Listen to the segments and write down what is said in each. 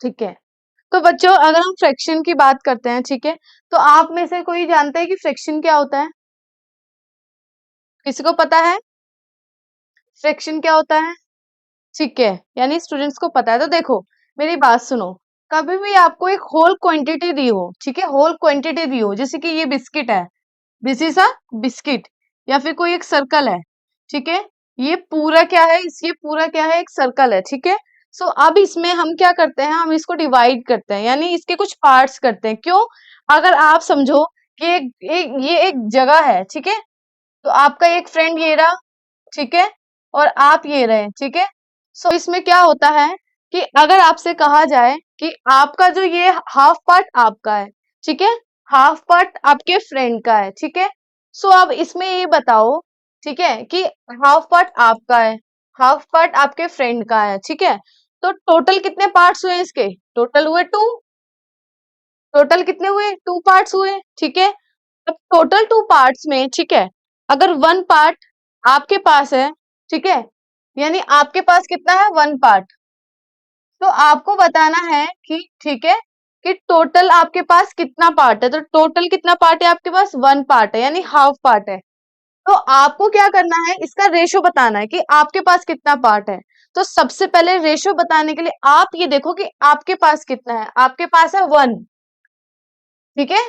ठीक है। तो बच्चों अगर हम फ्रैक्शन की बात करते हैं, ठीक है, तो आप में से कोई जानता है कि फ्रैक्शन क्या होता है? किसी को पता है फ्रैक्शन क्या होता है? ठीक है, यानी स्टूडेंट्स को पता है। तो देखो मेरी बात सुनो, कभी भी आपको एक होल क्वांटिटी दी हो, ठीक है, होल क्वांटिटी दी हो, जैसे कि ये बिस्किट है, दिस इज अ बिस्किट, या फिर कोई एक सर्कल है, ठीक है, ये पूरा क्या है, इस ये पूरा क्या है, एक सर्कल है, ठीक है। सो अब इसमें हम क्या करते हैं, हम इसको डिवाइड करते हैं, यानी इसके कुछ पार्ट्स करते हैं। क्यों? अगर आप समझो कि ये एक जगह है, ठीक है, तो आपका एक फ्रेंड ये रहा, ठीक है, और आप ये रहे, ठीक है। सो इसमें क्या होता है कि अगर आपसे कहा जाए कि आपका जो ये हाफ पार्ट आपका है, ठीक है, हाफ पार्ट आपके फ्रेंड का है, ठीक है। सो अब इसमें ये बताओ, ठीक है, कि हाफ पार्ट आपका है, हाफ पार्ट आपके फ्रेंड का है, ठीक है, तो टोटल कितने पार्ट्स हुए इसके? टोटल हुए टू। टोटल कितने हुए? टू पार्ट्स हुए, ठीक है। अब टोटल टू पार्ट्स में, ठीक है, अगर वन पार्ट आपके पास है, ठीक है, यानी आपके पास कितना है? One part. तो आपको बताना है कि ठीक है, कि टोटल आपके पास कितना पार्ट है। तो टोटल कितना पार्ट है आपके पास? वन पार्ट है, यानी हाफ पार्ट है। तो आपको क्या करना है, इसका रेशो बताना है कि आपके पास कितना पार्ट है। तो सबसे पहले रेशो बताने के लिए आप ये देखो कि आपके पास कितना है। आपके पास है वन, ठीक है,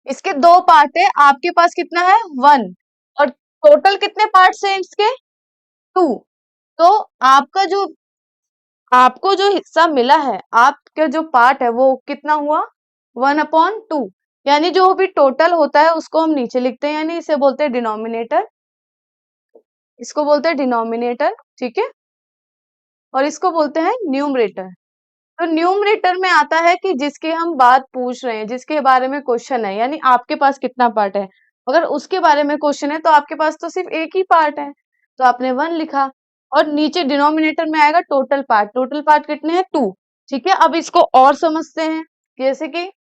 इसके दो पार्ट है, आपके पास कितना है? वन। और टोटल कितने पार्ट्स हैं इसके? टू। तो आपका जो आपको जो हिस्सा मिला है, आपका जो पार्ट है वो कितना हुआ? 1/2। यानी जो भी टोटल होता है उसको हम नीचे लिखते हैं, यानी इसे बोलते हैं डिनोमिनेटर, इसको बोलते हैं डिनोमिनेटर, ठीक है, और इसको बोलते हैं न्यूमरेटर। तो न्यूमरेटर में आता है कि जिसकी हम बात पूछ रहे हैं, जिसके बारे में क्वेश्चन है, यानी आपके पास कितना पार्ट है। अगर उसके बारे में क्वेश्चन है तो आपके पास तो सिर्फ एक ही पार्ट है, तो आपने वन लिखा। और नीचे डिनोमिनेटर में आएगा टोटल पार्ट। टोटल पार्ट कितने हैं? टू। ठीक है, अब इसको और समझते हैं। जैसे कि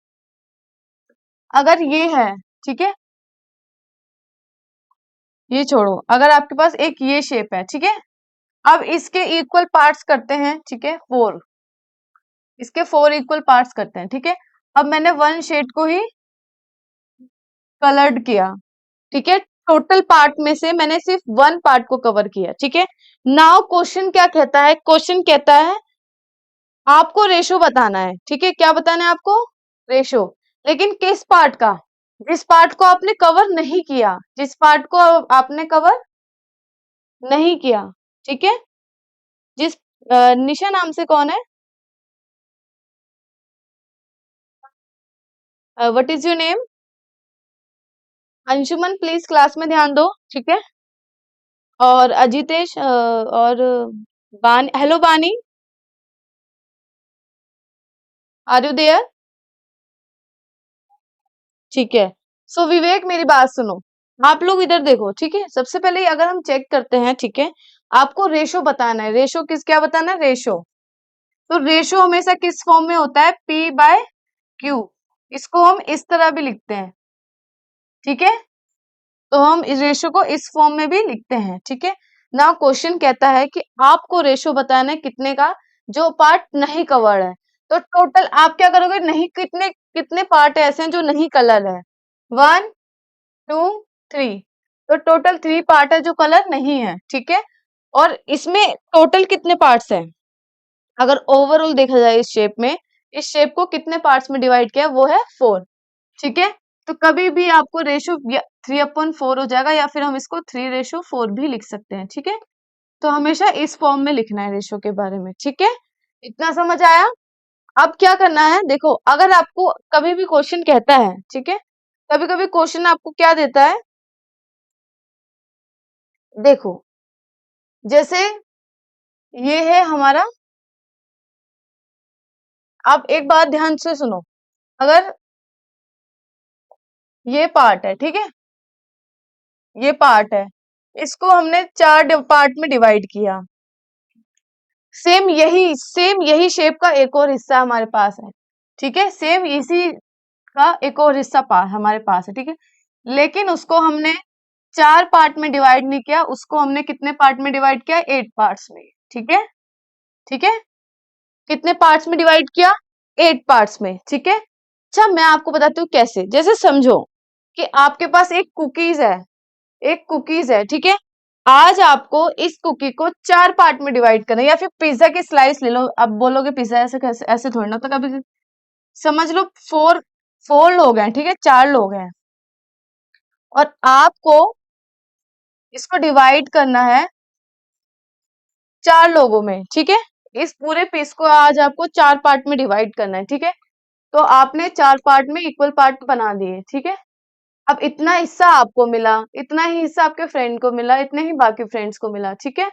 अगर ये है, ठीक है, ये छोड़ो, अगर आपके पास एक ये शेप है, ठीक है, अब इसके इक्वल पार्ट्स करते हैं, ठीक है, फोर। इसके फोर इक्वल पार्ट्स करते हैं, ठीक है। अब मैंने वन शेड को ही कलर्ड किया, ठीक है, टोटल पार्ट में से मैंने सिर्फ वन पार्ट को कवर किया, ठीक है। नाउ क्वेश्चन क्या कहता है? क्वेश्चन कहता है आपको रेशो बताना है, ठीक है, क्या बताना है आपको? रेशो। लेकिन किस पार्ट का? जिस पार्ट को आपने कवर नहीं किया, जिस पार्ट को आपने कवर नहीं किया, ठीक है। जिस निशा नाम से कौन है? What is your name? Anshuman please class में ध्यान दो, ठीक है। और अजितेश और बानी, हेलो बानी, आर यू देयर? ठीक है। सो विवेक मेरी बात सुनो, आप लोग इधर देखो, ठीक है। सबसे पहले अगर हम चेक करते हैं, ठीक है, आपको रेशो बताना है। रेशो किस, क्या बताना है? रेशो। तो रेशो हमेशा किस फॉर्म में होता है? P by Q। इसको हम इस तरह भी लिखते हैं, ठीक है। तो हम इस रेशो को इस फॉर्म में भी लिखते हैं, ठीक है ना। क्वेश्चन कहता है कि आपको रेशो बताना है कितने का, जो पार्ट नहीं कवर्ड है। तो टोटल आप क्या करोगे? नहीं, कितने कितने पार्ट ऐसे हैं जो नहीं कलर है? One, two, three. तो टोटल थ्री पार्ट है जो कलर नहीं है, ठीक है। और इसमें टोटल कितने पार्ट्स हैं? अगर ओवरऑल देखा जाए इस शेप में, इस शेप को कितने पार्ट्स में डिवाइड किया? वो है फोर, ठीक है। तो कभी भी आपको रेशो 3/4 हो जाएगा, या फिर हम इसको 3:4 भी लिख सकते हैं, ठीक है। तो हमेशा इस फॉर्म में लिखना है रेशो के बारे में, ठीक है। इतना समझ आया? अब क्या करना है, देखो, अगर आपको कभी भी क्वेश्चन कहता है, ठीक है, कभी कभी क्वेश्चन आपको क्या देता है, देखो, जैसे ये है हमारा, आप एक बात ध्यान से सुनो, अगर ये पार्ट है, ठीक है, ये पार्ट है, इसको हमने चार पार्ट में डिवाइड किया। सेम यही शेप का एक और हिस्सा हमारे पास है, ठीक है, सेम इसी का एक और हिस्सा हमारे पास है, ठीक है। लेकिन उसको हमने चार पार्ट में डिवाइड नहीं किया, उसको हमने कितने पार्ट में डिवाइड किया? 8 पार्ट्स में, ठीक है, ठीक है। कितने पार्ट्स में डिवाइड किया? 8 पार्ट्स में, ठीक है। अच्छा मैं आपको बताती हूँ कैसे। जैसे समझो कि आपके पास एक कुकीज है, एक कुकीज है, ठीक है। आज आपको इस कुकी को 4 पार्ट में डिवाइड करना है, या फिर पिज्जा की स्लाइस ले लो। अब बोलोगे पिज्जा ऐसे कैसे, ऐसे थोड़ी ना, तो कभी समझ लो फोर, 4 लोग हैं, ठीक है, 4 लोग हैं, और आपको इसको डिवाइड करना है 4 लोगों में, ठीक है। इस पूरे पीस को आज आपको 4 पार्ट में डिवाइड करना है, ठीक है। तो आपने 4 पार्ट में इक्वल पार्ट बना दिए, ठीक है। अब इतना हिस्सा आपको मिला, इतना ही हिस्सा आपके फ्रेंड को मिला, इतने ही बाकी फ्रेंड्स को मिला, ठीक है।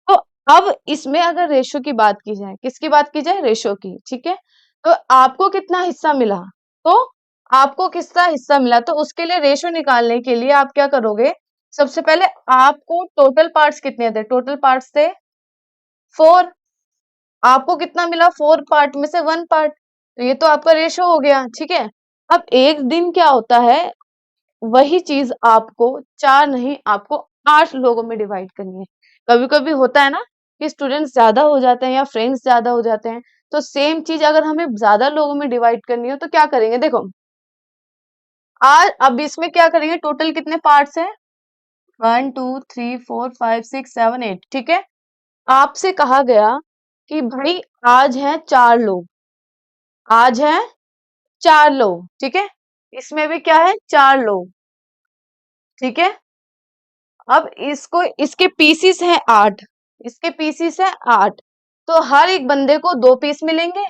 तो अब इसमें अगर रेशो की बात की जाए, किसकी बात की जाए, रेशो की, ठीक है। तो आपको कितना हिस्सा मिला, तो आपको कितना हिस्सा मिला, तो उसके लिए रेशो निकालने के लिए आप क्या करोगे, सबसे पहले आपको टोटल पार्ट्स कितने थे, टोटल पार्ट्स थे 4, आपको कितना मिला, 4 पार्ट में से 1 पार्ट, तो ये तो आपका रेशो हो गया, ठीक है। अब एक दिन क्या होता है, वही चीज आपको 4 नहीं, आपको 8 लोगों में डिवाइड करनी है। कभी कभी होता है ना कि स्टूडेंट्स ज्यादा हो जाते हैं या फ्रेंड्स ज्यादा हो जाते हैं, तो सेम चीज अगर हमें ज्यादा लोगों में डिवाइड करनी हो तो क्या करेंगे, देखो आज अब इसमें क्या करेंगे, टोटल कितने पार्ट्स हैं, 1 2 3 4 5 6 7 8, ठीक है। आपसे कहा गया कि भाई आज है 4 लोग, आज है 4 लोग, ठीक है। इसमें भी क्या है, 4 लोग, ठीक है। अब इसको, इसके पीसीस हैं 8, इसके पीसीस है 8, तो हर एक बंदे को 2 पीस मिलेंगे,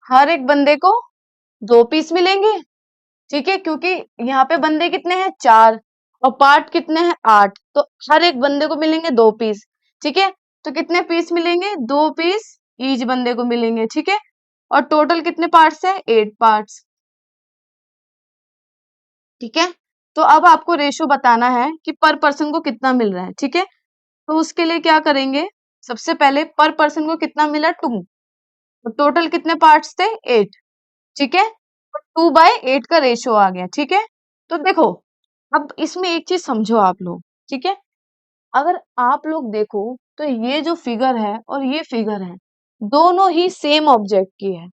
हर एक बंदे को 2 पीस मिलेंगे, ठीक है, क्योंकि यहाँ पे बंदे कितने हैं, 4, और पार्ट कितने हैं, 8, तो हर एक बंदे को मिलेंगे 2 पीस, ठीक है। तो कितने पीस मिलेंगे, 2 पीस ईच बंदे को मिलेंगे, ठीक है। और टोटल कितने पार्ट्स हैं, 8 पार्ट्स, ठीक है। तो अब आपको रेशो बताना है कि पर पर्सन को कितना मिल रहा है, ठीक है। तो उसके लिए क्या करेंगे, सबसे पहले पर पर्सन को कितना मिला, 2, तो टोटल कितने पार्ट्स थे, 8, ठीक है। तो 2/8 का रेशो आ गया, ठीक है। तो देखो अब इसमें एक चीज समझो आप लोग, ठीक है। अगर आप लोग देखो तो ये जो फिगर है और ये फिगर है, दोनों ही सेम ऑब्जेक्ट की है,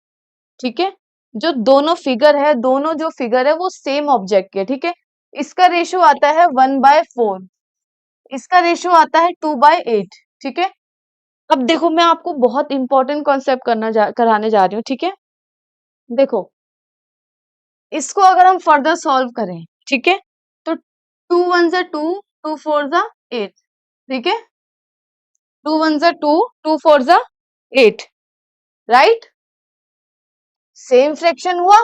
ठीक है। जो दोनों फिगर है, दोनों जो फिगर है वो सेम ऑब्जेक्ट की है, ठीक है। इसका रेशो आता है 1/4, इसका रेशो आता है 2/8, ठीक है। अब देखो मैं आपको बहुत इंपॉर्टेंट कॉन्सेप्ट कराने जा रही हूँ, ठीक है। देखो इसको अगर हम फर्दर सॉल्व करें, ठीक है, तो 2 1 2, 2 4 8, ठीक है, 2 1 2, 2 4 8, राइट, सेम फ्रैक्शन हुआ,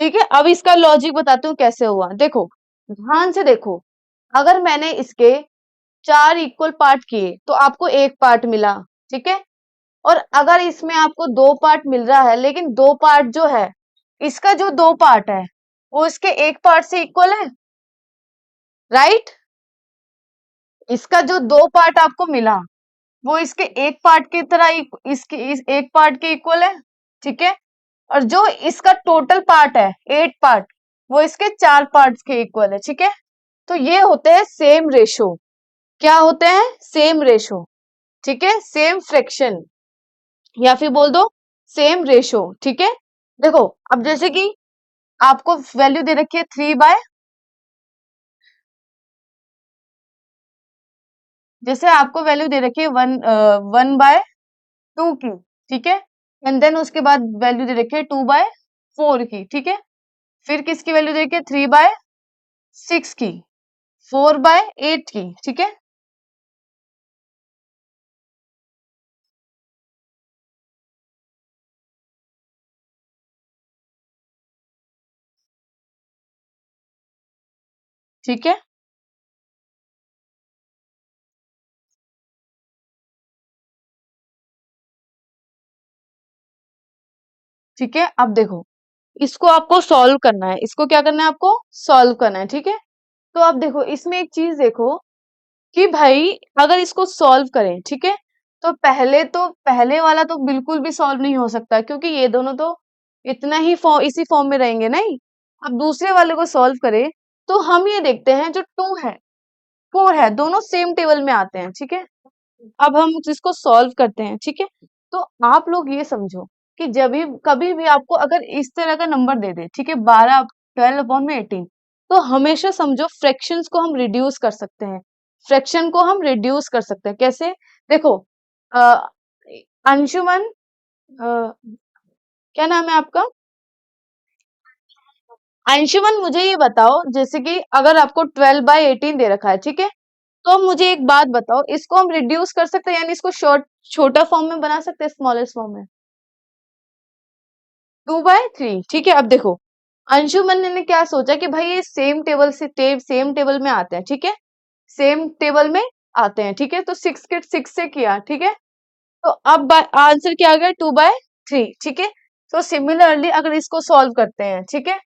ठीक है। अब इसका लॉजिक बताती हूँ कैसे हुआ, देखो ध्यान से देखो, अगर मैंने इसके 4 इक्वल पार्ट किए तो आपको 1 पार्ट मिला, ठीक है। और अगर इसमें आपको 2 पार्ट मिल रहा है, लेकिन 2 पार्ट जो है, इसका जो 2 पार्ट है वो इसके 1 पार्ट से इक्वल है, राइट। इसका जो 2 पार्ट आपको मिला वो इसके 1 पार्ट की तरह इसके इस 1 पार्ट के इक्वल है, ठीक है। और जो इसका टोटल पार्ट है 8 पार्ट, वो इसके 4 पार्ट्स के इक्वल है, ठीक है। तो ये होते हैं सेम रेशो, क्या होते हैं, सेम रेशो, ठीक है, सेम फ्रैक्शन, या फिर बोल दो सेम रेशो, ठीक है। देखो अब जैसे कि आपको वैल्यू दे रखी है 3/, जैसे आपको वैल्यू दे रखी है 1/2 की, ठीक है। एंड देन उसके बाद वैल्यू दे रखी है 2/4 की, ठीक है। फिर किसकी वैल्यू दे रखी है 3/6 की, 4/8 की, ठीक है, ठीक है, ठीक है। अब देखो इसको आपको सॉल्व करना है, इसको क्या करना है, आपको सॉल्व करना है, ठीक है। तो अब देखो इसमें एक चीज देखो कि भाई अगर इसको सॉल्व करें, ठीक है, तो पहले वाला तो बिल्कुल भी सॉल्व नहीं हो सकता, क्योंकि ये दोनों तो इतना ही फॉर्म, इसी फॉर्म में रहेंगे नहीं। अब दूसरे वाले को सॉल्व करें तो हम ये देखते हैं जो 2 है 4 है, दोनों सेम टेबल में आते हैं, ठीक है। अब हम इसको सॉल्व करते हैं, ठीक है। तो आप लोग ये समझो कि जब भी कभी भी आपको अगर इस तरह का नंबर दे दे, ठीक है, 12 12 अपॉन में 18, तो हमेशा समझो फ्रैक्शंस को हम रिड्यूस कर सकते हैं। फ्रैक्शन को हम रिड्यूस कर सकते हैं कैसे? देखो, अ, अंशुमन, क्या नाम है आपका? अंशुमन, मुझे ये बताओ, जैसे कि अगर आपको 12/18 दे रखा है, ठीक है, तो अब मुझे एक बात बताओ, इसको हम रिड्यूस कर सकते हैं, यानी इसको छोटा फॉर्म में बना सकते हैं, स्मॉलेस्ट फॉर्म में? 2/3, ठीक है। अब देखो, अंशुमन ने क्या सोचा कि भाई ये सेम टेबल में आते हैं, ठीक है, सेम टेबल में आते हैं, ठीक है, तो 6 के 6 से किया, ठीक है, तो अब आंसर क्या आ गया? 2/3, ठीक है। तो सिमिलरली अगर इसको सॉल्व करते हैं, ठीक है,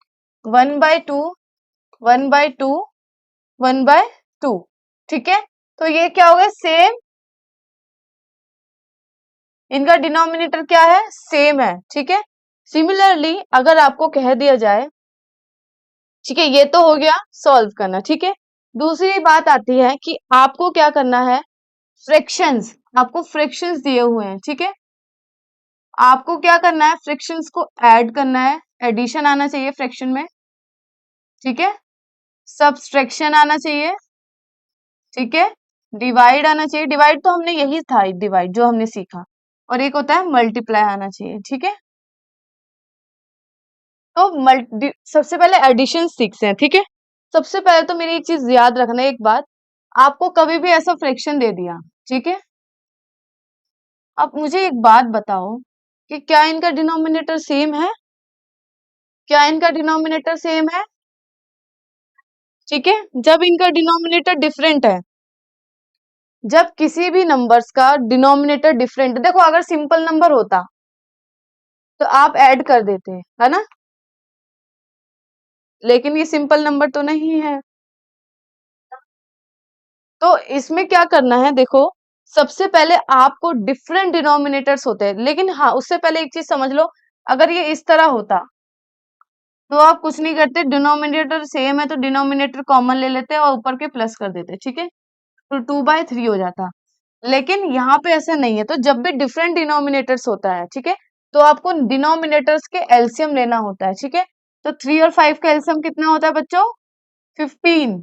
1/2, 1/2, 1/2, ठीक है, तो ये क्या हो गया? सेम, इनका डिनोमिनेटर क्या है? सेम है, ठीक है। सिमिलरली अगर आपको कह दिया जाए, ठीक है, ये तो हो गया सॉल्व करना, ठीक है। दूसरी बात आती है कि आपको क्या करना है? फ्रैक्शंस, आपको फ्रैक्शंस दिए हुए हैं, ठीक है, आपको क्या करना है? फ्रैक्शंस को ऐड करना है, एडिशन आना चाहिए फ्रैक्शन में, ठीक है, सब्सट्रैक्शन आना चाहिए, ठीक है, डिवाइड आना चाहिए, डिवाइड तो हमने यही था, डिवाइड जो हमने सीखा, और एक होता है मल्टीप्लाई आना चाहिए, ठीक है। तो सबसे पहले एडिशन सीखते हैं, ठीक है। सबसे पहले तो मेरी एक चीज याद रखना, एक बात, आपको कभी भी ऐसा फ्रैक्शन दे दिया, ठीक है, आप मुझे एक बात बताओ कि क्या इनका डिनोमिनेटर सेम है? क्या इनका डिनोमिनेटर सेम है? ठीक है, जब इनका डिनोमिनेटर डिफरेंट है, जब किसी भी नंबर्स का डिनोमिनेटर डिफरेंट, देखो अगर सिंपल नंबर होता तो आप ऐड कर देते, है ना, लेकिन ये सिंपल नंबर तो नहीं है, तो इसमें क्या करना है? देखो, सबसे पहले आपको डिफरेंट डिनोमिनेटर्स होते हैं, लेकिन हाँ, उससे पहले एक चीज समझ लो, अगर ये इस तरह होता तो आप कुछ नहीं करते, डिनोमिनेटर सेम है तो डिनोमिनेटर कॉमन ले लेते और ऊपर के प्लस कर देते, ठीक है, तो 2/3 हो जाता। लेकिन यहाँ पे ऐसा नहीं है, तो जब भी डिफरेंट डिनोमिनेटर्स होता है, ठीक है, तो आपको डिनोमिनेटर्स के एलसीएम लेना होता है, ठीक है, तो 3 और 5 का एलसीएम कितना होता है बच्चों? 15,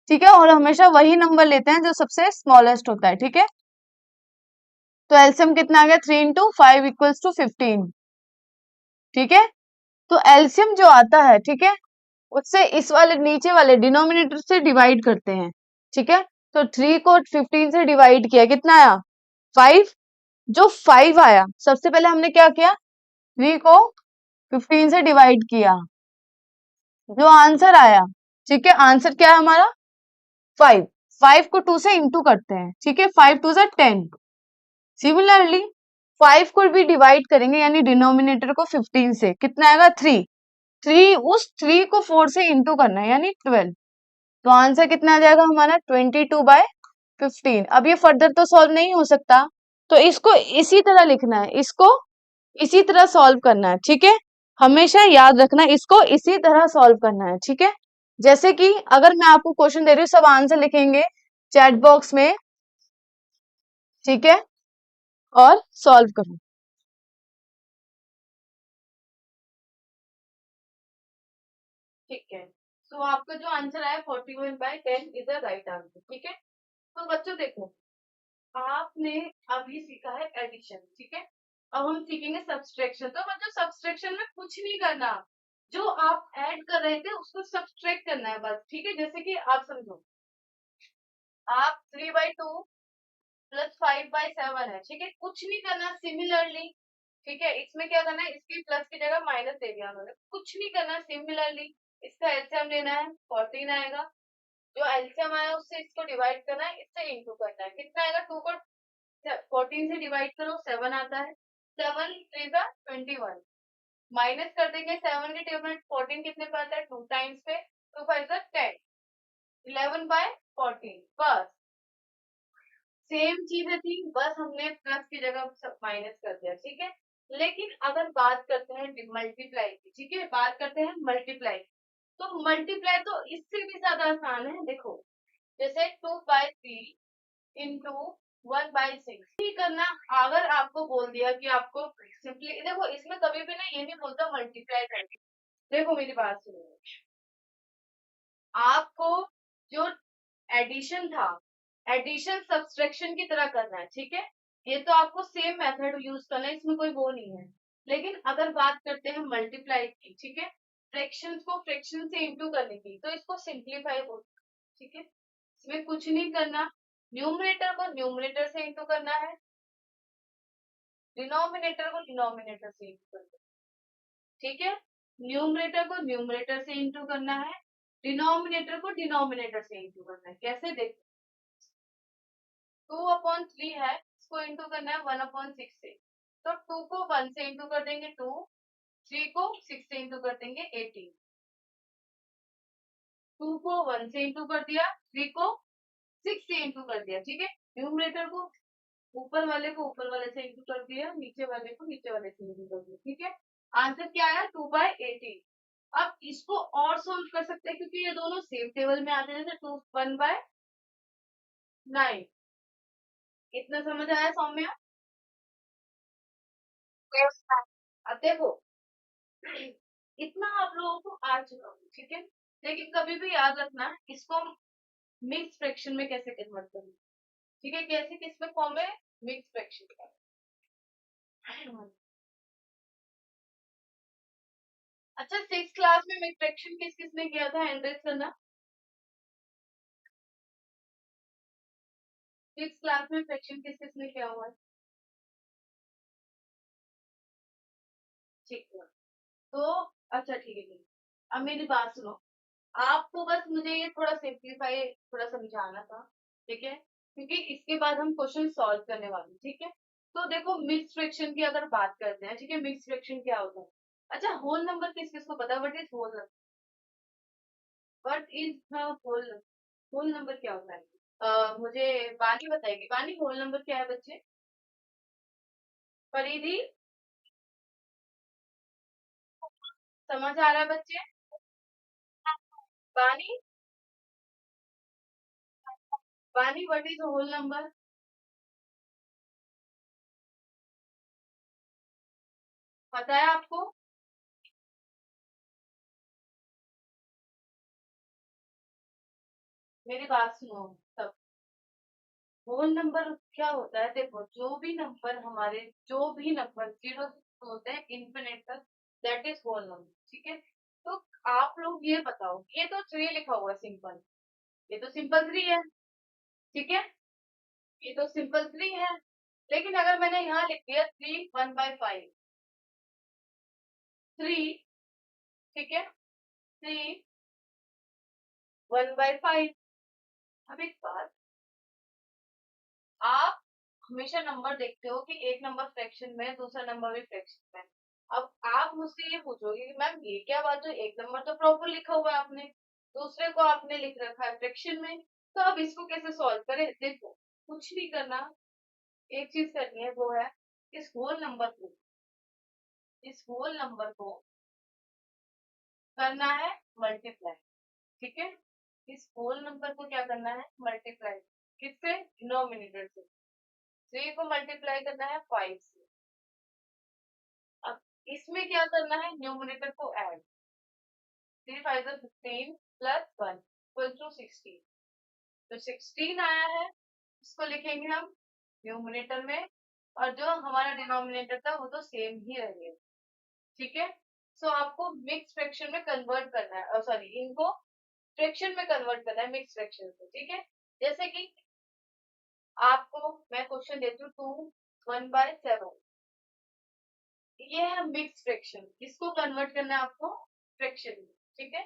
ठीक है, और हमेशा वही नंबर लेते हैं जो सबसे स्मॉलेस्ट होता है, ठीक है, तो एलसीएम कितना आ गया? 3 इंटू 5 इक्वल्स टू 15, ठीक है, तो एलसीएम जो आता है, ठीक है, उससे इस वाले नीचे वाले डिनोमिनेटर से डिवाइड करते हैं, ठीक है, तो 3 को 15 से डिवाइड किया, कितना आया? 5। जो 5 आया, सबसे पहले हमने क्या किया? 3 को 15 से डिवाइड किया, जो आंसर आया, ठीक है, आंसर क्या है हमारा? 5। 5 को 2 से इंटू करते हैं, ठीक है, 5 2 से 10। सिमिलरली 5 को भी डिवाइड करेंगे, यानी डिनोमिनेटर को 15 से, कितना आएगा? 3। 3, उस 3 को 4 से इंटू करना है, यानी 12, तो आंसर कितना आ जाएगा हमारा? 22/15। अब ये फर्दर तो सॉल्व नहीं हो सकता, तो इसको इसी तरह लिखना है, इसको इसी तरह सॉल्व करना है, ठीक है, हमेशा याद रखना, इसको इसी तरह सॉल्व करना है, ठीक है। जैसे कि अगर मैं आपको क्वेश्चन दे रही हूँ, सब आंसर लिखेंगे चैट बॉक्स में, ठीक है, और सॉल्व करो। ठीक है, तो आपका जो आंसर आया 41/10 इज द राइट आंसर, ठीक है। तो बच्चों देखो, आपने अभी सीखा है एडिशन, ठीक है, अब हम सीखेंगे सब्सट्रैक्शन। तो मतलब सब्सट्रैक्शन में कुछ नहीं करना, जो आप ऐड कर रहे थे उसको सब्सट्रैक्ट करना है बस, ठीक है। जैसे कि आप समझो, आप 3/2 प्लस 5/7 है, ठीक है, कुछ नहीं करना। सिमिलरली, ठीक है, इसमें क्या करना है? इसकी प्लस की जगह माइनस दे दिया उन्होंने, कुछ नहीं करना। सिमिलरली इसका एलसीएम लेना है, 14 आएगा, जो एलसीएम आया उससे इसको डिवाइड करना है, इससे इंटू करना है, कितना आएगा? 2 को 14 से डिवाइड करो, 7 आता है, 7 3 जा 21, माइनस कर देंगे 7 के टेबल में 14 कितने पे आता है? 2 टाइम्स पे, 2 5 जा 10, 11/14, बस सेम चीजें थी, बस हमने प्लस की जगह सब माइनस कर दिया, ठीक है। लेकिन अगर बात करते हैं मल्टीप्लाई की, ठीक है, बात करते हैं मल्टीप्लाई, तो मल्टीप्लाई तो इससे भी ज्यादा आसान है। देखो, जैसे 2/3 इंटू 1/6 ही करना। अगर आपको बोल दिया कि आपको सिंपली देखो, इसमें कभी भी ना ये नहीं बोलता मल्टीप्लाई करके। देखो मेरी बात सुनो, आपको जो एडिशन था, एडिशन सब्सट्रैक्शन की तरह करना है, ठीक है। ये तो आपको सेम मेथड यूज करना है, इसमें कोई वो नहीं है। लेकिन अगर बात करते हैं मल्टीप्लाई की, ठीक है, फ्रैक्शन को फ्रैक्शन से इंटू करने की, तो इसको सिंप्लीफाई बोलते हैं, ठीक है। इसमें कुछ नहीं करना, न्यूमरेटर को न्यूमरेटर से इंटू करना है, डिनोमिनेटर को डिनोमिनेटर से इंटू करना है, ठीक है। न्यूमरेटर को न्यूमरेटर से इंटू करना है, डिनोमिनेटर को डिनोमिनेटर से इंटू करना है। कैसे देखो, 2/3 है, इसको इंटू करना है 1/6 से, तो 2 को 1 से इंटू कर देंगे 2, 3 को 6 से इंटू कर देंगे 18। 2 को 1 से इंटू कर दिया, 3 को 6 से इंटू कर दिया, ठीक है। न्यूमरेटर को ऊपर वाले से इंटू कर दिया, नीचे वाले को नीचे वाले से इंटू कर दिया, ठीक है। आंसर क्या आया, 2/18। अब इसको और सोल्व कर सकते हैं, क्योंकि ये दोनों सेम टेबल में आते हैं, जैसे 1/9। इतना समझ आया सौम्या? अब देखो, इतना आप लोगों को आ चुका हूँ, ठीक है। लेकिन कभी भी याद रखना, इसको मिक्स फ्रैक्शन में कैसे कन्वर्ट करना, ठीक है। कैसे, किस में फॉर्म है, मिक्स फ्रैक्शन का। अच्छा, 6th क्लास में मिक्स फ्रैक्शन किस किसने किया था, हैंड रेज करना। 6th क्लास में फ्रैक्शन किस किसने किया हुआ है, ठीक है। तो अच्छा, ठीक है, ठीक है। अब मेरी बात सुनो, आपको बस मुझे ये थोड़ा सिंप्लीफाई थोड़ा समझाना था, ठीक है, क्योंकि इसके बाद हम क्वेश्चन सॉल्व करने वाले हैं, ठीक है। तो देखो, मिक्स फ्रैक्शन की अगर बात करते हैं, ठीक है, मिक्स फ्रैक्शन क्या होता है। अच्छा, होल नंबर किस किस को पता है, what is whole number, what is whole, whole number क्या होता है। मुझे बानी बताएगी, बानी होल नंबर क्या है बच्चे। परिधि, समझ आ रहा है बच्चे। बानी, बानी व्हाट इज होल नंबर, पता है आपको। मेरी बात सुनो सब, होल नंबर क्या होता है, देखो, जो भी नंबर जीरो होते हैं इन्फिनिट तक, दैट इज होल नंबर, ठीक है। तो आप लोग ये बताओ, ये तो 3 लिखा हुआ है सिंपल, ये तो सिंपल 3 है, ठीक है। ये तो सिंपल 3 है। लेकिन अगर मैंने यहाँ लिख दिया 3 1/5, 3, ठीक है, 3 1/5। अब एक बात, आप हमेशा नंबर देखते हो कि एक नंबर फ्रैक्शन में, दूसरा नंबर भी फ्रैक्शन में। अब आप मुझसे ये पूछोगे कि मैम ये क्या बात है, एक नंबर तो प्रॉपर लिखा हुआ है आपने, दूसरे को आपने लिख रखा है फ्रैक्शन में, तो अब इसको कैसे सॉल्व करें। देखो, कुछ नहीं करना, एक चीज करनी है, वो है इस होल नंबर को, इस होल नंबर को करना है मल्टीप्लाई, ठीक है। इस होल नंबर को क्या करना है, मल्टीप्लाई, किससे, डिनोमिनेटर से। 3 को मल्टीप्लाई करना है 5 से। अब इसमें क्या करना है, न्यूमरेटर को ऐड, 3 5 15 प्लस 1 इक्वल टू 16। तो 16 आया है, इसको लिखेंगे हम न्यूमरेटर में, और जो हमारा डिनोमिनेटर था वो तो सेम ही रहेगा, ठीक है। सो आपको मिक्स फ्रैक्शन में कन्वर्ट करना है, सॉरी, इनको फ्रैक्शन में कन्वर्ट करना है, मिक्स फ्रैक्शन से, ठीक है। जैसे कि आपको मैं क्वेश्चन देती हूँ, 2 1/7, ये है मिक्स फ्रैक्शन, इसको कन्वर्ट करना है आपको फ्रैक्शन में, ठीक है।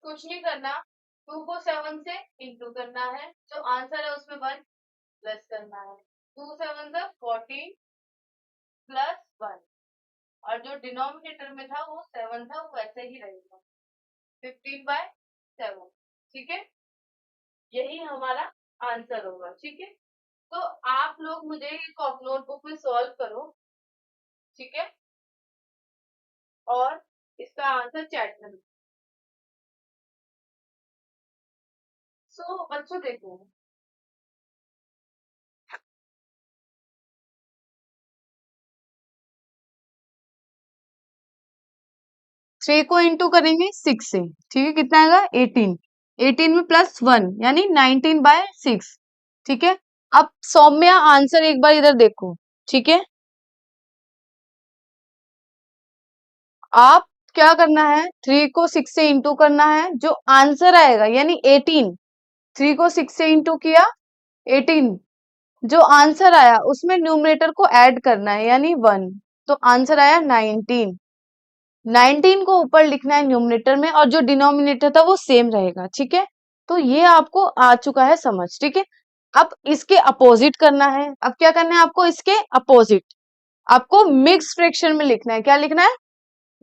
कुछ नहीं करना, 2 को 7 से इंटू करना है, जो आंसर है उसमें 1 प्लस करना है, 2 7 14 प्लस 1, और जो डिनोमिनेटर में था वो 7 था, वो वैसे ही रहेगा, 15/7, ठीक है। यही हमारा आंसर होगा, ठीक है। तो आप लोग मुझे नोटबुक में सॉल्व करो, ठीक है, और इसका आंसर चैट में। सो बच्चों देखो, 3 को इंटू करेंगे 6 से, ठीक है, कितना आएगा 18, 18 में +1 यानी 19/6, ठीक है। अब सौम्या आंसर एक बार इधर देखो, ठीक है। आप क्या करना है, 3 को 6 से इंटू करना है, जो आंसर आएगा यानी 18, 3 को 6 से इंटू किया 18, जो आंसर आया उसमें न्यूमरेटर को ऐड करना है यानी 1, तो आंसर आया 19, 19 को ऊपर लिखना है न्यूमरेटर में और जो डिनोमिनेटर था वो सेम रहेगा, ठीक है। तो ये आपको आ चुका है समझ, ठीक है। अब इसके अपोजिट करना है, अब क्या करना है आपको, इसके अपोजिट आपको मिक्स फ्रैक्शन में लिखना है, क्या लिखना है,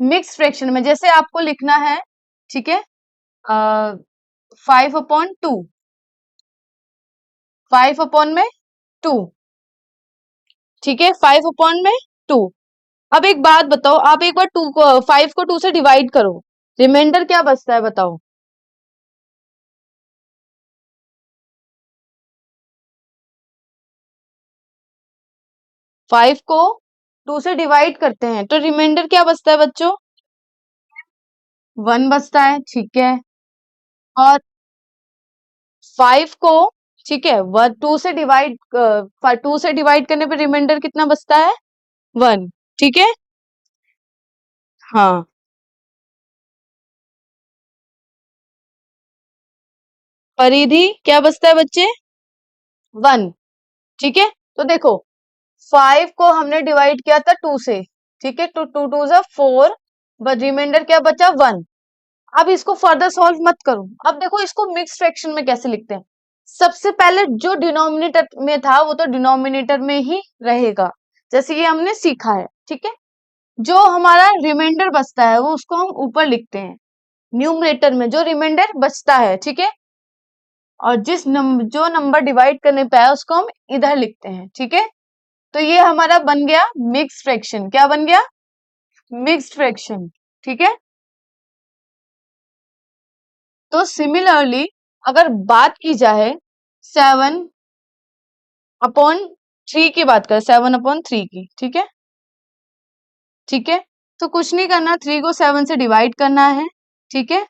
मिक्स फ्रैक्शन में। जैसे आपको लिखना है, ठीक है, 5/2, 5/2, ठीक है, 5/2। अब एक बात बताओ, आप एक बार 5 को 2 से डिवाइड करो, रिमाइंडर क्या बचता है बताओ। 5 को 2 से डिवाइड करते हैं तो रिमाइंडर क्या बचता है बच्चों, 1 बचता है, ठीक है। और 5 को, ठीक है, 2 से डिवाइड करने पे रिमाइंडर कितना बचता है, 1, ठीक है। हाँ, परिधि क्या बचता है बच्चे, 1, ठीक है। तो देखो 5 को हमने डिवाइड किया था 2 से, ठीक है, तो 2 2 जा 4, बट रिमाइंडर क्या बचा, 1। अब इसको फर्दर सॉल्व मत करो, अब देखो इसको मिक्स फ्रैक्शन में कैसे लिखते हैं। सबसे पहले जो डिनोमिनेटर में था वो तो डिनोमिनेटर में ही रहेगा, जैसे ये हमने सीखा है, ठीक है। जो हमारा रिमाइंडर बचता है वो उसको हम ऊपर लिखते हैं न्यूमरेटर में, जो रिमाइंडर बचता है, ठीक है। और जो नंबर डिवाइड करने पे आया उसको हम इधर लिखते हैं, ठीक है। तो ये हमारा बन गया मिक्स फ्रैक्शन, क्या बन गया, मिक्स्ड फ्रैक्शन, ठीक है। तो सिमिलरली अगर बात की जाए 7/3 की बात करें, 7/3 की, ठीक है, ठीक है। तो कुछ नहीं करना, 3 को 7 से डिवाइड करना है, ठीक है,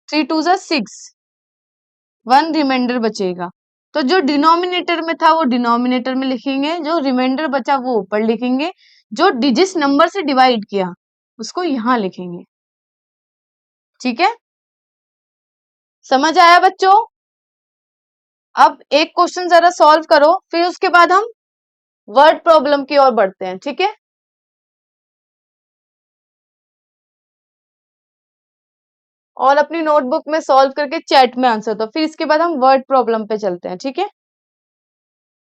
3 2 जा 6, 1 रिमाइंडर बचेगा। तो जो डिनोमिनेटर में था वो डिनोमिनेटर में लिखेंगे, जो रिमाइंडर बचा वो ऊपर लिखेंगे, जो जिस नंबर से डिवाइड किया उसको यहां लिखेंगे, ठीक है। समझ आया बच्चों। अब एक क्वेश्चन जरा सॉल्व करो, फिर उसके बाद हम वर्ड प्रॉब्लम की ओर बढ़ते हैं, ठीक है। और अपनी नोटबुक में सॉल्व करके चैट में आंसर दो, फिर इसके बाद हम वर्ड प्रॉब्लम पे चलते हैं, ठीक है।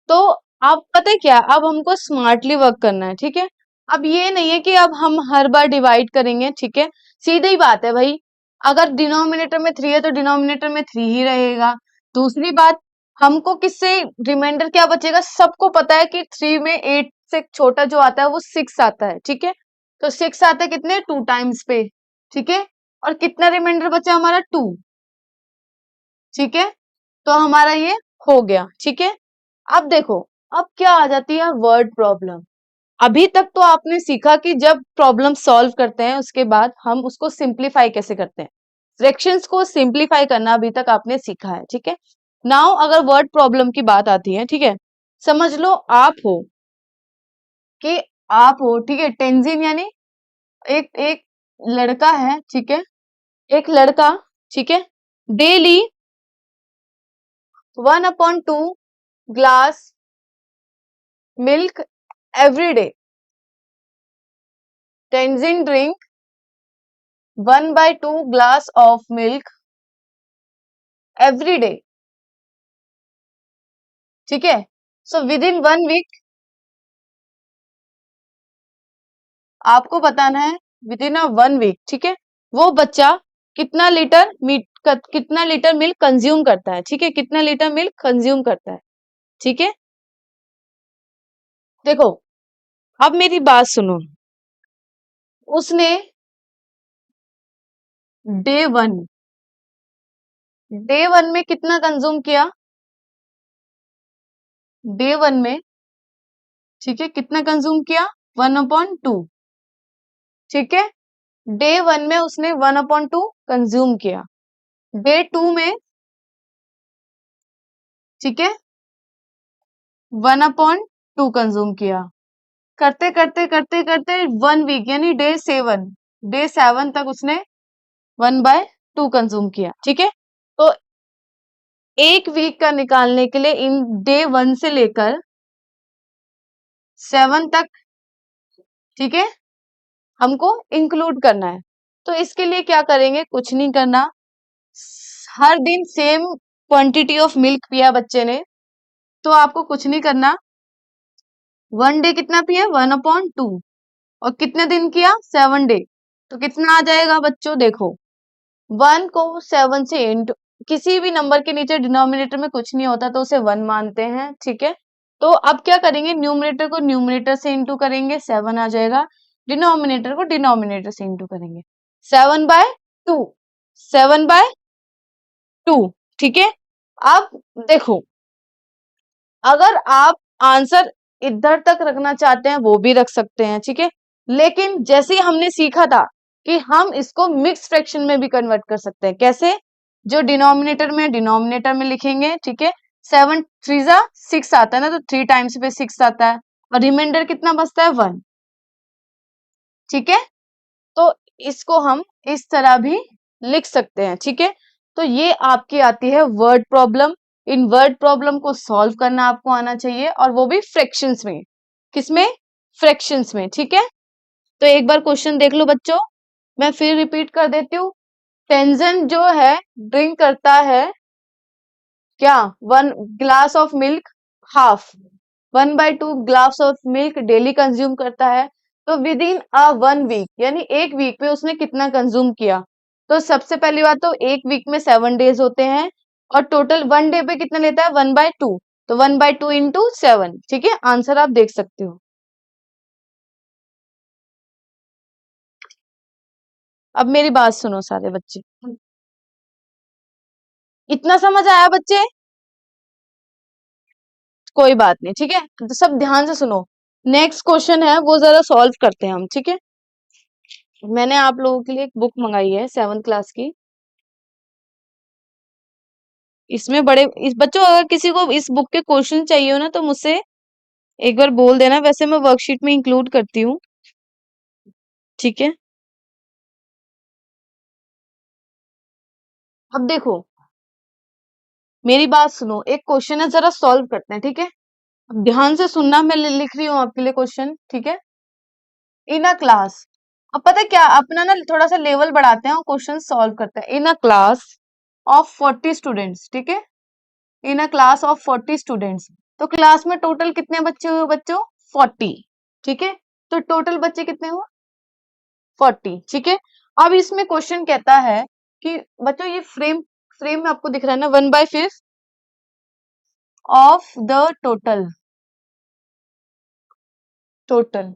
तो अब पता है क्या, अब हमको स्मार्टली वर्क करना है, ठीक है। अब ये नहीं है कि अब हम हर बार डिवाइड करेंगे, ठीक है, सीधी ही बात है भाई। अगर डिनोमिनेटर में 3 है तो डिनोमिनेटर में 3 ही रहेगा। दूसरी बात, हमको किससे रिमाइंडर क्या बचेगा, सबको पता है कि 3 में 8 से छोटा जो आता है वो 6 आता है, ठीक है। तो 6 आता है कितने, 2 टाइम्स पे, ठीक है। और कितना रिमाइंडर बचा हमारा, 2, ठीक है। तो हमारा ये हो गया, ठीक है। अब देखो, अब क्या आ जाती है वर्ड प्रॉब्लम। अभी तक तो आपने सीखा कि जब प्रॉब्लम सॉल्व करते हैं उसके बाद हम उसको सिंप्लीफाई कैसे करते हैं, फ्रैक्शंस को सिंप्लीफाई करना अभी तक आपने सीखा है, ठीक है। नाउ अगर वर्ड प्रॉब्लम की बात आती है, ठीक है, समझ लो आप हो कि आप हो, ठीक है, टेंजिन यानी एक एक लड़का है, ठीक है, एक लड़का, ठीक है, daily 1/2 glass milk every day. Tenzin drink 1/2 glass of milk every day. ठीक है। सो विद इन 1 वीक आपको बताना है, विद इन 1 वीक, ठीक है, वो बच्चा कितना लीटर मिल्क कंज्यूम करता है, ठीक है, कितना लीटर मिल्क कंज्यूम करता है, ठीक है। देखो अब मेरी बात सुनो, उसने डे वन डे वन में कितना कंज्यूम किया, डे वन में, ठीक है, कितना कंज्यूम किया, 1/2, ठीक है। डे 1 में उसने 1/2 कंज्यूम किया, डे 2 में, ठीक है, 1/2 कंज्यूम किया, करते करते करते करते 1 वीक यानी डे 7 तक उसने 1/2 कंज्यूम किया, ठीक है। तो 1 वीक का निकालने के लिए इन डे 1 से लेकर 7 तक, ठीक है, हमको इंक्लूड करना है। तो इसके लिए क्या करेंगे, कुछ नहीं करना, हर दिन सेम क्वांटिटी ऑफ मिल्क पिया बच्चे ने, तो आपको कुछ नहीं करना, 1 डे कितना पिया, 1/2, और कितने दिन किया, 7 डे, तो कितना आ जाएगा बच्चों, देखो 1 को 7 से इंटू, किसी भी नंबर के नीचे डिनोमिनेटर में कुछ नहीं होता तो उसे 1 मानते हैं, ठीक है। तो अब क्या करेंगे, न्यूमरेटर को न्यूमरेटर से इंटू करेंगे, 7 आ जाएगा, डिनोमिनेटर को डिनोमिनेटर से इंटू करेंगे, 7/2, 7/2, ठीक है। अब देखो, अगर आप आंसर इधर तक रखना चाहते हैं वो भी रख सकते हैं, ठीक है, लेकिन जैसे ही हमने सीखा था कि हम इसको मिक्स फ्रैक्शन में भी कन्वर्ट कर सकते हैं, कैसे, जो डिनोमिनेटर में डिनोमिनेटर में लिखेंगे, ठीक है, 7 3 6 आता है ना, तो 3 टाइम्स पे 6 आता है, और रिमाइंडर कितना बचता है, 1, ठीक है। तो इसको हम इस तरह भी लिख सकते हैं, ठीक है। तो ये आपकी आती है वर्ड प्रॉब्लम, इन वर्ड प्रॉब्लम को सॉल्व करना आपको आना चाहिए, और वो भी फ्रैक्शंस में, किसमें, फ्रैक्शंस में, ठीक है। तो एक बार क्वेश्चन देख लो बच्चों, मैं फिर रिपीट कर देती हूँ। टेंजन जो है ड्रिंक करता है क्या, 1 glass of milk, half, 1/2 glass of milk daily consume करता है, तो विद इन अ 1 वीक यानी 1 वीक में उसने कितना कंज्यूम किया। तो सबसे पहली बात तो 1 वीक में 7 डेज होते हैं, और टोटल 1 डे पे कितना लेता है, 1/2, तो 1/2 इंटू 7, ठीक है, आंसर आप देख सकते हो। अब मेरी बात सुनो सारे बच्चे, इतना समझ आया बच्चे, कोई बात नहीं, ठीक है, तो सब ध्यान से सुनो, नेक्स्ट क्वेश्चन है वो जरा सॉल्व करते हैं हम, ठीक है। मैंने आप लोगों के लिए एक बुक मंगाई है 7th क्लास की, इसमें बड़े इस बच्चों, अगर किसी को इस बुक के क्वेश्चन चाहिए हो ना तो मुझसे एक बार बोल देना, वैसे मैं वर्कशीट में इंक्लूड करती हूँ, ठीक है। अब देखो, मेरी बात सुनो, एक क्वेश्चन है, जरा सॉल्व करते हैं, ठीक है। अब ध्यान से सुनना, मैं लिख रही हूँ आपके लिए क्वेश्चन, ठीक है। इन अ क्लास, अब पता है क्या, अपना ना थोड़ा सा लेवल बढ़ाते हैं और क्वेश्चन सॉल्व करते हैं। इन अ क्लास ऑफ 40 स्टूडेंट्स, ठीक है, इन अ क्लास ऑफ 40 स्टूडेंट्स, तो क्लास में टोटल कितने बच्चे हुए बच्चों, 40, ठीक है, तो टोटल बच्चे कितने हुए, 40, ठीक है। अब इसमें क्वेश्चन कहता है कि बच्चों ये फ्रेम, फ्रेम में आपको दिख रहा है ना, 1/5 ऑफ द टोटल, टोटल,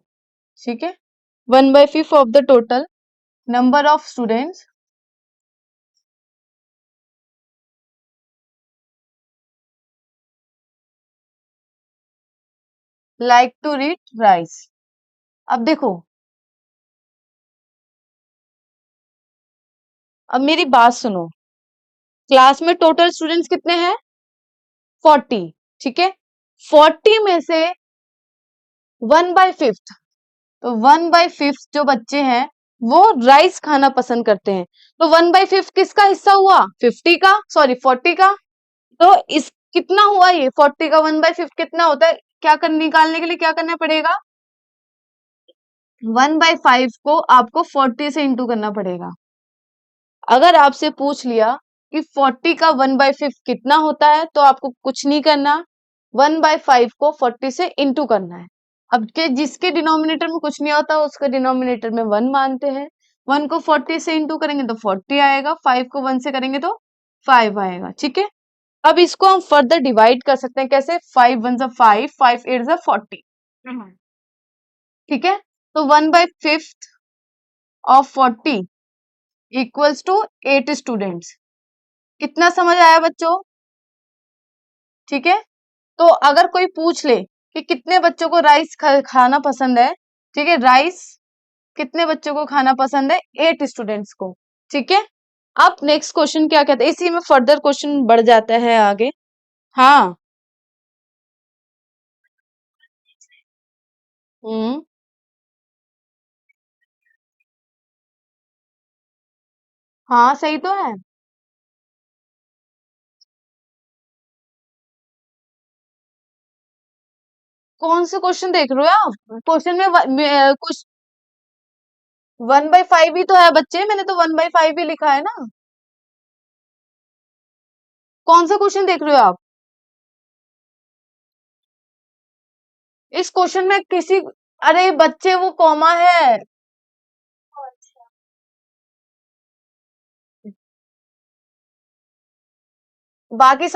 ठीक है, 1/5 of the total number of students like to read rice. अब देखो, अब मेरी बात सुनो, क्लास में टोटल स्टूडेंट्स कितने हैं, 40, ठीक है, 40 में से 1/5, तो 1/5 जो बच्चे हैं वो राइस खाना पसंद करते हैं, तो 1/5 किसका हिस्सा हुआ, 50 का, सॉरी 40 का, तो इस कितना हुआ, ये 40 का 1/5 कितना होता है, क्या कर निकालने के लिए क्या करना पड़ेगा, 1/5 को आपको 40 से इंटू करना पड़ेगा। अगर आपसे पूछ लिया कि 40 का 1/5 कितना होता है, तो आपको कुछ नहीं करना, 1/5 को 40 से इंटू करना है। अब के जिसके डिनोमिनेटर में कुछ नहीं होता उसका डिनोमिनेटर में 1 मानते हैं, 1 को 40 से इंटू करेंगे तो 40 आएगा, 5 को 1 से करेंगे तो 5 आएगा, ठीक है। अब इसको हम फर्दर डिवाइड कर सकते हैं, कैसे, 5 1 जा 5, 5 8 जा 40, ठीक है, तो 1/5 ऑफ 40 इक्वल्स टू 8 स्टूडेंट्स। कितना समझ आया बच्चों, ठीक है। तो अगर कोई पूछ ले कि कितने बच्चों को राइस खाना पसंद है, ठीक है, राइस कितने बच्चों को खाना पसंद है? 8 स्टूडेंट्स को। ठीक है, अब नेक्स्ट क्वेश्चन क्या कहते हैं, इसी में फर्दर क्वेश्चन बढ़ जाता है आगे। हाँ। हम्म। हाँ सही तो है। कौन से क्वेश्चन देख रहे हो आप? क्वेश्चन में कुछ 1/5 ही तो है बच्चे, मैंने तो 1/5 ही लिखा है ना। कौन सा क्वेश्चन देख रहे हो आप? इस क्वेश्चन में किसी, अरे बच्चे वो कॉमा है। बाकी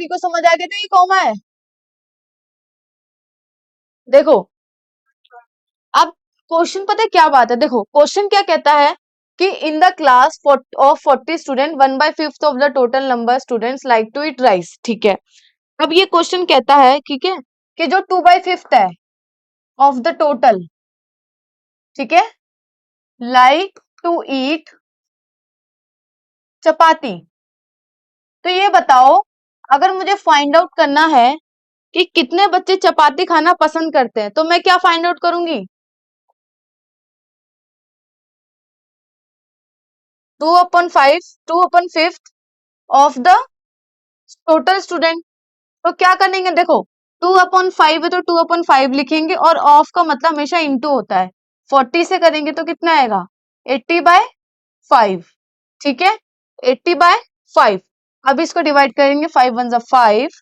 को समझ आ गया था ये कॉमा है। देखो, अब क्वेश्चन पता है क्या बात है, देखो क्वेश्चन क्या कहता है कि in the class of 40 student 1/5 of the total number students like to eat rice. ठीक है, अब ये क्वेश्चन कहता है, ठीक है, कि जो 2/5 है ऑफ द टोटल, ठीक है, लाइक टू ईट चपाती। तो ये बताओ, अगर मुझे फाइंड आउट करना है कि कितने बच्चे चपाती खाना पसंद करते हैं, तो मैं क्या फाइंड आउट करूंगी? 2/5, 2/5 ऑफ द टोटल स्टूडेंट। तो क्या करेंगे, देखो 2/5 है तो 2/5 लिखेंगे, और ऑफ का मतलब हमेशा इंटू होता है। 40 से करेंगे तो कितना आएगा? 80/5। ठीक है, 80/5। अब इसको डिवाइड करेंगे, 5 1 जा 5,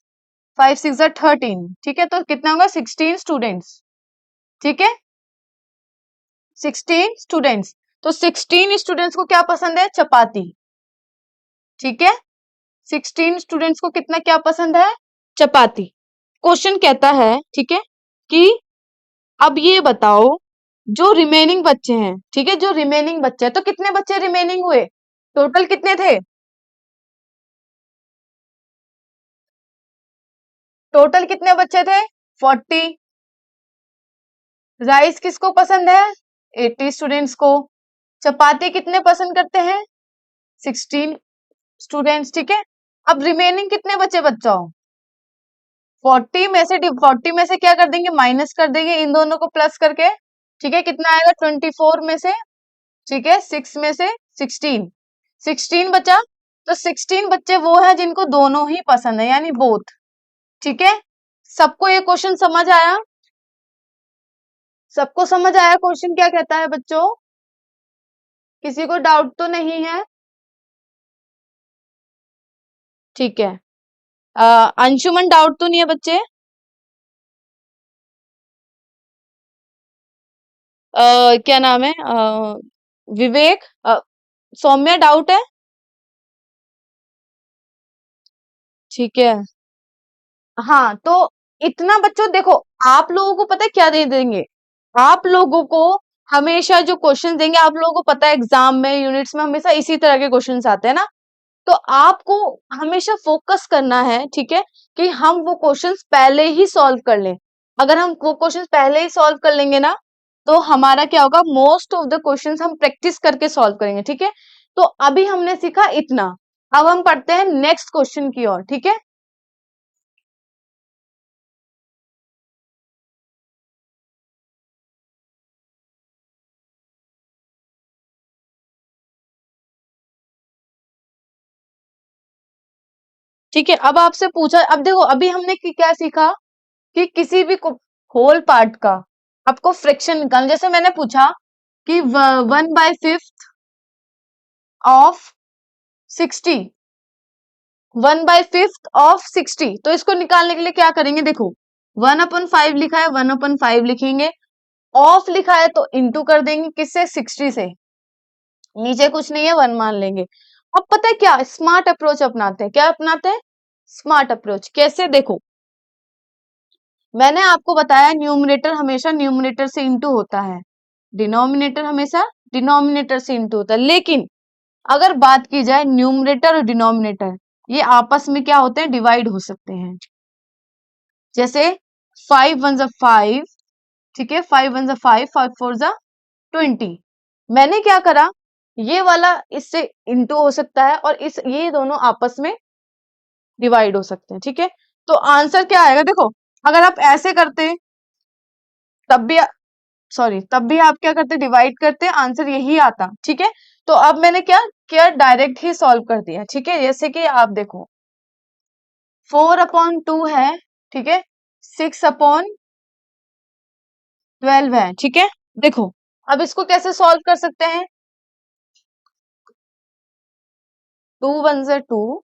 5 6 जा 13। ठीक है, तो कितना होगा? 16 स्टूडेंट्स। ठीक है, 16 स्टूडेंट्स। तो 16 स्टूडेंट्स को क्या पसंद है? चपाती। ठीक है, 16 स्टूडेंट्स को कितना क्या पसंद है? चपाती। क्वेश्चन कहता है, ठीक है, कि अब ये बताओ, जो रिमेनिंग बच्चे हैं, ठीक है, जो रिमेनिंग बच्चे हैं, तो कितने बच्चे रिमेनिंग हुए? टोटल कितने थे? टोटल कितने बच्चे थे? 40। राइस किसको पसंद है? 80 स्टूडेंट्स को। चपाती कितने पसंद करते हैं? 16 स्टूडेंट्स। ठीक है, अब रिमेनिंग कितने बचे बच्चों? 40 में से क्या कर देंगे? माइनस कर देंगे इन दोनों को प्लस करके। ठीक है, कितना आएगा? 24 में से, ठीक है, 6 में से 16, 16 बचा। तो 16 बच्चे वो हैं जिनको दोनों ही पसंद है, यानी बोथ। ठीक है, सबको ये क्वेश्चन समझ आया? सबको समझ आया क्वेश्चन क्या कहता है बच्चों? किसी को डाउट तो नहीं है? ठीक है, अंशुमन डाउट तो नहीं है बच्चे? क्या नाम है, विवेक, सौम्या डाउट है? ठीक है। हाँ, तो इतना बच्चों देखो, आप लोगों को पता है क्या दे देंगे? आप लोगों को हमेशा जो क्वेश्चन देंगे, आप लोगों को पता है एग्जाम में, यूनिट्स में हमेशा इसी तरह के क्वेश्चंस आते हैं ना। तो आपको हमेशा फोकस करना है, ठीक है, कि हम वो क्वेश्चंस पहले ही सॉल्व कर लें। अगर हम वो क्वेश्चंस पहले ही सॉल्व कर लेंगे ना, तो हमारा क्या होगा, मोस्ट ऑफ द क्वेश्चंस हम प्रैक्टिस करके सॉल्व करेंगे। ठीक है, तो अभी हमने सीखा इतना, अब हम पढ़ते हैं नेक्स्ट क्वेश्चन की ओर। ठीक है, ठीक है, अब आपसे पूछा, अब देखो अभी हमने क्या सीखा कि किसी भी होल पार्ट का आपको फ्रैक्शन निकालना। जैसे मैंने पूछा कि 1/5 ऑफ 60, 1/5 ऑफ 60, तो इसको निकालने के लिए क्या करेंगे? देखो 1/5 लिखा है, 1/5 लिखेंगे, ऑफ लिखा है तो इंटू कर देंगे, किससे? 60 से। नीचे कुछ नहीं है, 1 मान लेंगे। अब पता है क्या, स्मार्ट अप्रोच अपनाते हैं। क्या अपनाते हैं? Smart approach. कैसे? देखो, मैंने आपको बताया न्यूमरेटर हमेशा न्यूमरेटर से इंटू होता है, डिनोमिनेटर हमेशा डिनोमिनेटर से इंटू होता है। लेकिन अगर बात की जाए न्यूमरेटर और डिनोमिनेटर, ये आपस में क्या होते हैं? डिवाइड हो सकते हैं। जैसे 5 1 5, ठीक है, 5 1 5, 5 4 20। मैंने क्या करा, ये वाला इससे इंटू हो सकता है और ये दोनों आपस में डिवाइड हो सकते हैं, ठीक है। तो आंसर क्या आएगा, देखो अगर आप ऐसे करते तब भी, सॉरी तब भी आप क्या करते, डिवाइड करते, आंसर यही आता, ठीक है। तो अब मैंने क्या किया, डायरेक्ट ही सॉल्व कर दिया, ठीक है। जैसे कि आप देखो 4/2 है, ठीक है, 6/12 है, ठीक है। देखो अब इसको कैसे सॉल्व कर सकते हैं, 2 1 जा 2,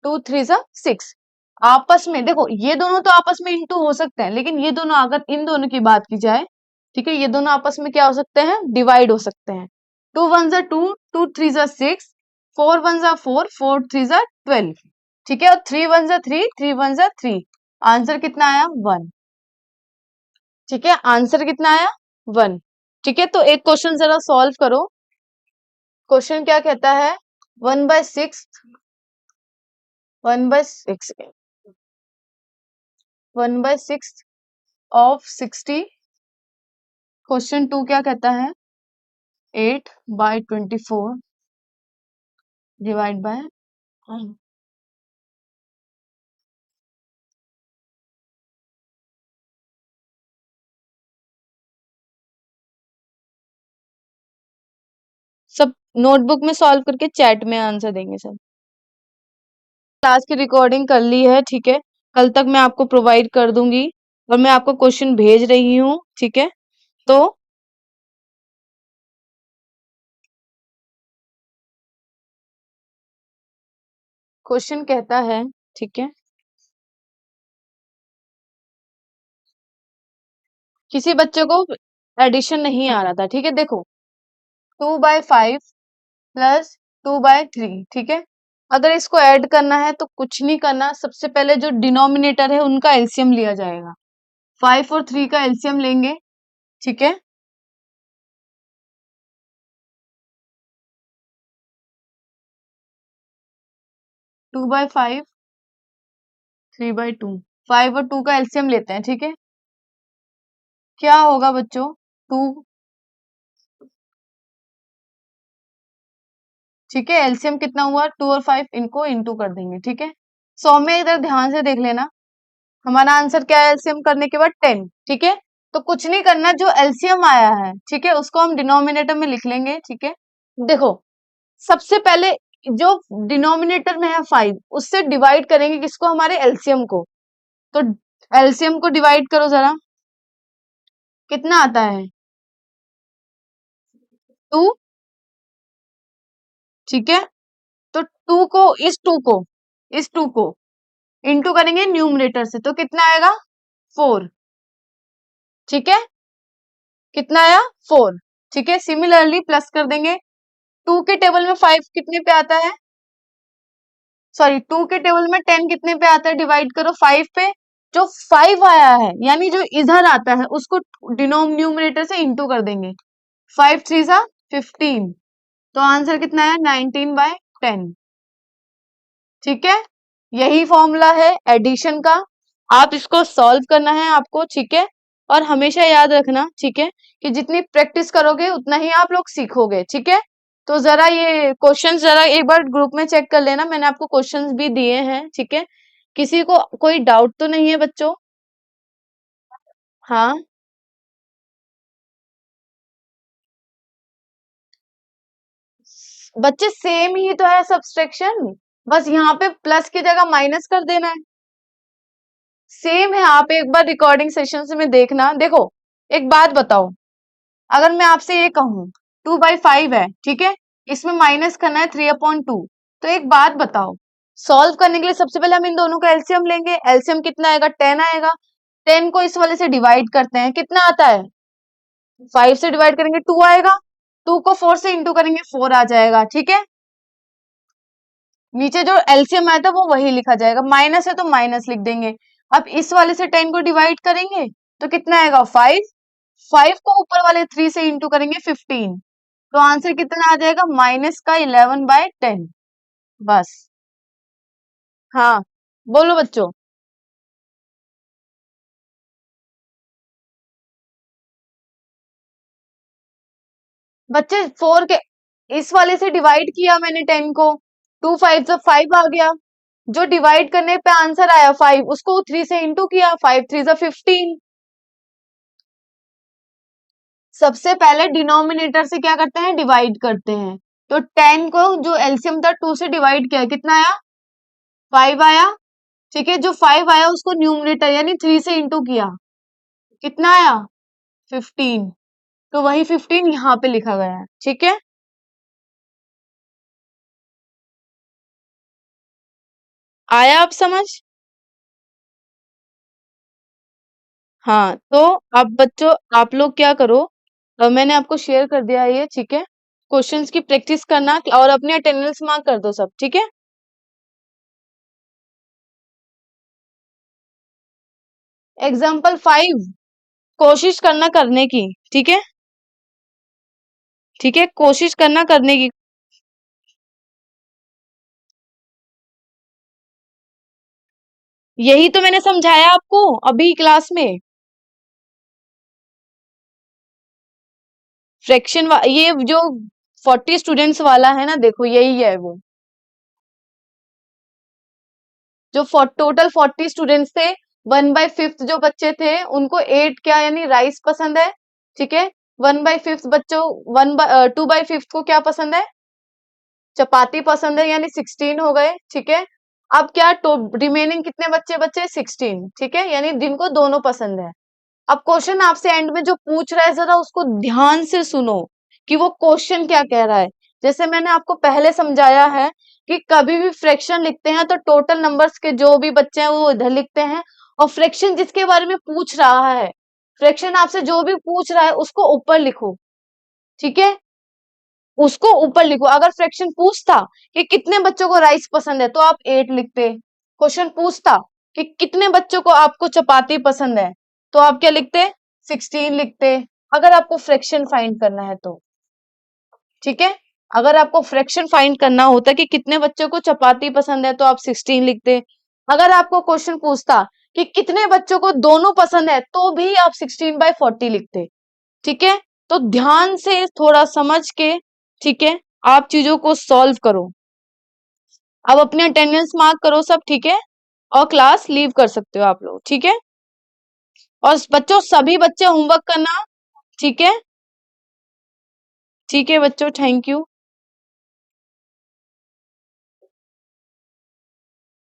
2 3 जा 6, आपस में देखो ये दोनों तो आपस में इंटू हो सकते हैं, लेकिन ये दोनों अगर इन दोनों की बात की जाए, ठीक है, ये दोनों आपस में क्या हो सकते हैं, डिवाइड हो सकते हैं। 2 1 जा 2, 2 3 जा 6, 4 1 जा 4, 4 3 जा 12, ठीक है, और 3 1 जा 3, 3 1 जा 3, आंसर कितना आया 1, ठीक है, आंसर कितना आया 1, ठीक है। तो एक क्वेश्चन जरा सॉल्व करो। क्वेश्चन क्या कहता है, 1/6, 1/6, 1/6 ऑफ 60, क्वेश्चन 2 क्या कहता है, 8/24 डिवाइड बाय, सब नोटबुक में सॉल्व करके चैट में आंसर देंगे सब। क्लास की रिकॉर्डिंग कर ली है, ठीक है, कल तक मैं आपको प्रोवाइड कर दूंगी और मैं आपको क्वेश्चन भेज रही हूँ, ठीक है। तो क्वेश्चन कहता है, ठीक है, किसी बच्चे को एडिशन नहीं आ रहा था, ठीक है, देखो 2/5 प्लस 2/3, ठीक है। अगर इसको ऐड करना है तो कुछ नहीं करना, सबसे पहले जो डिनोमिनेटर है उनका एलसीएम लिया जाएगा, 5 और 3 का एलसीएम लेंगे, ठीक है। 2/5, 3/2, 5 और 2 का एलसीएम लेते हैं, ठीक है। क्या होगा बच्चों, 2, ठीक है, एलसीएम कितना हुआ 2 और 5, इनको इंटू कर देंगे, ठीक है। सौ में इधर ध्यान से देख लेना, हमारा आंसर क्या है एलसीएम करने के बाद 10, ठीक है। तो कुछ नहीं करना, जो एलसीएम आया है, ठीक है, उसको हम डिनोमिनेटर में लिख लेंगे, ठीक है। देखो सबसे पहले जो डिनोमिनेटर में है 5, उससे डिवाइड करेंगे किसको, हमारे एलसीएम को। तो एलसीएम को डिवाइड करो जरा, कितना आता है 2, ठीक है। तो 2 को, इस 2 को इंटू करेंगे न्यूमरेटर से, तो कितना आएगा 4, ठीक है, कितना आया 4, ठीक है। सिमिलरली प्लस कर देंगे, 2 के टेबल में 5 कितने पे आता है, सॉरी 2 के टेबल में 10 कितने पे आता है, डिवाइड करो 5 पे, जो 5 आया है यानी जो इधर आता है उसको न्यूमरेटर से इंटू कर देंगे, 5 3 जा 15, तो आंसर कितना है 19/10, ठीक है। यही फॉर्मूला है एडिशन का, आप इसको सॉल्व करना है आपको, ठीक है। और हमेशा याद रखना, ठीक है, कि जितनी प्रैक्टिस करोगे उतना ही आप लोग सीखोगे, ठीक है। तो जरा ये क्वेश्चंस जरा एक बार ग्रुप में चेक कर लेना, मैंने आपको क्वेश्चंस भी दिए हैं, ठीक है। किसी को कोई डाउट तो नहीं है बच्चों, हाँ। बच्चे सेम ही तो है सब्सट्रैक्शन, बस यहाँ पे प्लस की जगह माइनस कर देना है, सेम है। आप एक बार रिकॉर्डिंग सेशन में देखना, देखो एक बात बताओ, अगर मैं आपसे ये कहूं 2/5 है, ठीक है, इसमें माइनस करना है 3/2, तो एक बात बताओ, सॉल्व करने के लिए सबसे पहले हम इन दोनों का एलसीएम लेंगे, एलसीएम कितना आएगा 10 आएगा, 10 को इस वाले से डिवाइड करते हैं, कितना आता है 5 से डिवाइड करेंगे 2 आएगा, 2 को 4 से इंटू करेंगे 4 आ जाएगा, ठीक है। नीचे जो एलसीएम आया था वो वही लिखा जाएगा, माइनस है तो माइनस लिख देंगे। अब इस वाले से 10 को डिवाइड करेंगे तो कितना आएगा 5, 5 को ऊपर वाले 3 से इंटू करेंगे 15, तो आंसर कितना आ जाएगा माइनस का 11/10, बस। हाँ बोलो बच्चों, बच्चे 4 के इस वाले से डिवाइड किया मैंने 10 को, 2 5 जब 5 आ गया, जो डिवाइड करने पे आंसर आया 5 उसको 3 से इंटू किया, 5 3 जा 15। सबसे पहले डिनोमिनेटर से क्या करते हैं, डिवाइड करते हैं। तो 10 को जो एलसीएम था 2 से डिवाइड किया, कितना आया, 5 आया। ठीक है, जो 5 आया उसको न्यूमरेटर यानी 3 से इंटू किया, कितना आया, 15। तो वही 15 यहाँ पे लिखा गया है। ठीक है, आया आप समझ। हाँ, तो आप बच्चों आप लोग क्या करो, मैंने आपको शेयर कर दिया है ये, ठीक है। क्वेश्चंस की प्रैक्टिस करना और अपने अटेंडेंस मार्क कर दो सब, ठीक है। एग्जाम्पल 5 कोशिश करना करने की, ठीक है, ठीक है, कोशिश करना करने की। यही तो मैंने समझाया आपको अभी क्लास में। ये जो 40 स्टूडेंट्स वाला है ना, देखो यही है वो, जो टोटल 40 स्टूडेंट्स थे, 1/5 जो बच्चे थे उनको 8 क्या यानी राइस पसंद है, ठीक है। 1/5 बच्चों 2/5 को क्या पसंद है, चपाती पसंद है, यानी 16 हो गए, ठीक है। अब क्या रिमेनिंग कितने बच्चे बचे, 16, ठीक है, यानी जिनको दोनों पसंद है। अब क्वेश्चन आपसे एंड में जो पूछ रहा है जरा उसको ध्यान से सुनो कि वो क्वेश्चन क्या कह रहा है। जैसे मैंने आपको पहले समझाया है कि कभी भी फ्रैक्शन लिखते हैं तो टोटल नंबर्स के जो भी बच्चे हैं वो इधर लिखते हैं, और फ्रैक्शन जिसके बारे में पूछ रहा है, फ्रैक्शन आपसे जो भी पूछ रहा है उसको ऊपर लिखो, ठीक है, उसको ऊपर लिखो। अगर फ्रैक्शन पूछता कि कितने बच्चों को राइस पसंद है तो आप 8 लिखते। क्वेश्चन पूछता कि कितने बच्चों को आपको चपाती पसंद है तो आप क्या लिखते, 16 लिखते। अगर आपको फ्रैक्शन फाइंड करना है तो, ठीक है, अगर आपको फ्रैक्शन फाइंड करना होता कि कितने बच्चों को चपाती पसंद है तो आप 16 लिखते। अगर आपको क्वेश्चन पूछता कि कितने बच्चों को दोनों पसंद है तो भी आप 16/40 लिखते, ठीक है। तो ध्यान से थोड़ा समझ के, ठीक है, आप चीजों को सॉल्व करो। अब अपने अटेंडेंस मार्क करो सब, ठीक है, और क्लास लीव कर सकते हो आप लोग, ठीक है। और बच्चों सभी बच्चे होमवर्क करना, ठीक है, ठीक है बच्चों, थैंक यू।